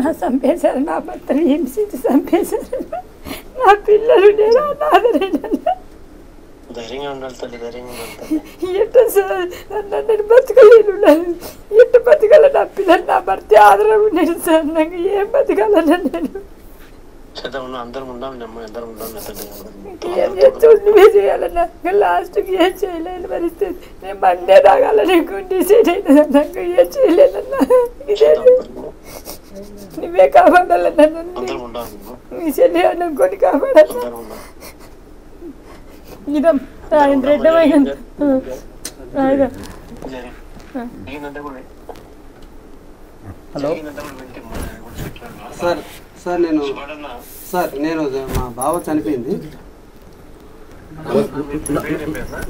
నా చంపేశారు, నా భర్తను హింసించి చంపేశారు, నా పిల్లలు నేను అనాథరైనా. ధైర్యంగా ఉండాలి తల్లి, ధైర్యంగా ఉండాలి. ఎట్ట సార్ నన్ను బతకలేను, ఎట్ట బతకాల? నా పిల్లలు నా భర్త ఆదరణ ఉండేది సార్, నాకు ఏం బతకాలన్నా నేను అందరం ఉండాలి, అందరం ఉండాలి. ఏం చేస్తూ నువ్వే చేయాలన్నా, లాస్ట్కి ఏం చేయలేని పరిస్థితి. నేను మండే తాగాలని డిసైడ్ అయినా, నాకు ఏం చేయలేదన్నా. నువ్వే కాపాడాలన్నా నన్ను, నీ చెల్లి అనుకొని కాపాడాలన్నా. ఇదం ఆయన రెడ్డమైన హలో సార్. సార్ నేను మా బావ చనిపోయింది.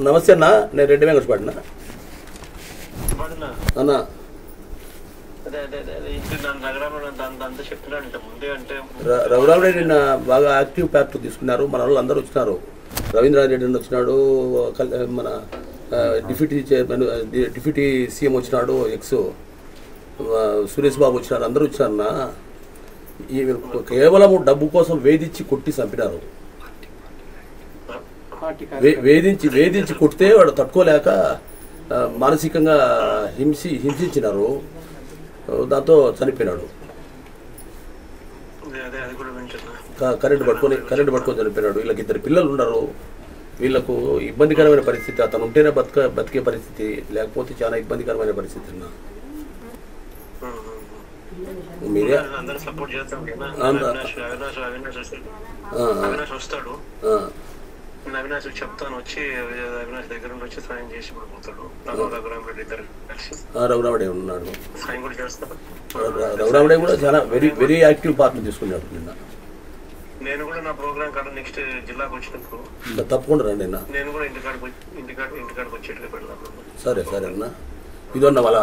నమస్తే అన్న, నేను రెడ్డి వెంకటపడినా అన్న. రఘురామరెడ్డి నిన్న బాగా యాక్టివ్ ప్యాక్ట్ తీసుకున్నారు, మన వాళ్ళు అందరూ వచ్చినారు. రవీంద్రారెడ్డి వచ్చినాడు, మన డిప్యూటీ సీఎం వచ్చినాడు, ఎక్స్ సురేష్ బాబు వచ్చినారు, అందరూ వచ్చినారన్న. ఈ కేవలం డబ్బు కోసం వేధించి కొట్టి చంపినారు. వేధించి కొడితే వాడు తట్టుకోలేక మానసికంగా హింసించినారు, దాంతో చనిపోయినాడు. కరెంటు పట్టుకొని చనిపోయినాడు. వీళ్ళకి 2 పిల్లలు ఉన్నారు. వీళ్ళకు ఇబ్బందికరమైన పరిస్థితి. అతను ఉంటేనే బతికే పరిస్థితి, లేకపోతే చాలా ఇబ్బందికరమైన పరిస్థితి అన్న. మీరే అవినాష్ చెప్తాను, వచ్చి అవినాష్ దగ్గర వచ్చి సాయం చేసి పడిపోతాడు. రఘురామడే ఉన్నాడు. సాయం కూడా చేస్తాడు. రఘురామడే కూడా చాలా వెరీ యాక్టివ్ పార్ట్ తీసుకున్నాడు నిన్న. నేను కూడా నా ప్రోగ్రామ్ కాడ నెక్స్ట్ జిల్లాకు వచ్చినప్పుడు తప్పకుండా రండి అన్న. నేను కూడా ఇంటికాడికి వచ్చేట్లు పెడతాను. సరే అన్న. ఇదన్న వాళ్ళ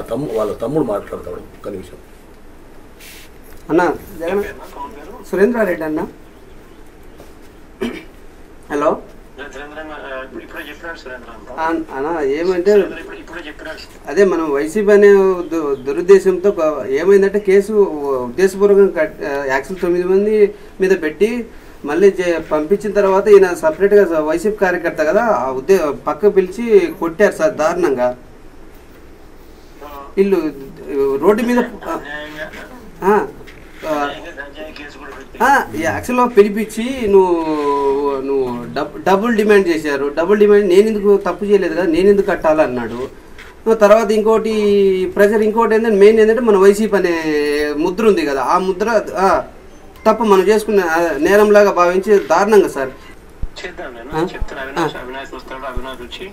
తమ్ముడు మాట్లాడతాడు, ఒక్క నిమిషం అన్న. సురేంద్రారెడ్డి అన్న. హలో అన్న, ఏమంటే అదే మనం వైసీపీ అనే దురుద్దేశంతో ఏమైందంటే కేసు ఉద్దేశపూర్వకంగా యాక్చువల్ 9 మంది మీద పెట్టి మళ్ళీ పంపించిన తర్వాత ఈయన సపరేట్గా వైసీపీ కార్యకర్త కదా, పక్క పిలిచి కొట్టారు సార్ దారుణంగా. వీళ్ళు రోడ్డు మీద యాక్చువల్గా పిలిపించి నువ్వు డబుల్ డిమాండ్ చేశారు. డబుల్ డిమాండ్ నేను ఎందుకు తప్పు చేయలేదు కదా, నేను ఎందుకు కట్టాలన్నాడు. తర్వాత ఇంకోటి ప్రెషర్, ఇంకోటి ఏంటంటే మెయిన్ ఏంటంటే మన వైసీపీ అనే ముద్ర ఉంది కదా, ఆ ముద్ర తప్ప మనం చేసుకున్న నేరంలాగా భావించి దారుణంగా సార్ చేద్దాం. నేను చెప్తాను, అవినాష్ వస్తాడు, అవినాష్ వచ్చి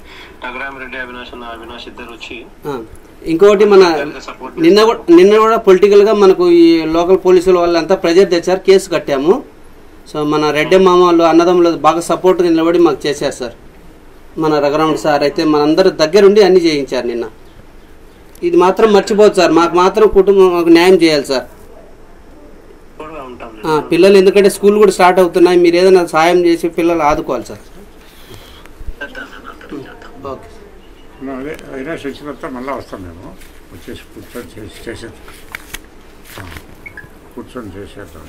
రఘురామరెడ్డి అవినాష్ ఇద్దరు వచ్చి. ఇంకోటి మన నిన్న కూడా పొలిటికల్గా మనకు ఈ లోకల్ పోలీసుల వాళ్ళంతా ప్రెజర్ తెచ్చారు, కేసు కట్టాము. సో మన రెడ్డి మామ వాళ్ళు అన్నదమ్ములు బాగా సపోర్ట్గా నిలబడి మాకు చేశారు సార్. మన రఘురాముడు సార్ అయితే మనందరి దగ్గరుండి అన్ని చేయించారు నిన్న. ఇది మాత్రం మర్చిపోదు సార్, మాకు మాత్రం కుటుంబం న్యాయం చేయాలి సార్. పిల్లలు ఎందుకంటే స్కూల్ కూడా స్టార్ట్ అవుతున్నాయి, మీరు ఏదైనా సాయం చేసి పిల్లలు ఆదుకోవాలి సార్. ఓకే అదే అవినాష్ వచ్చిన తర్వాత మళ్ళీ వస్తాం మేము, వచ్చేసి కూర్చొని చేసేద్దాం.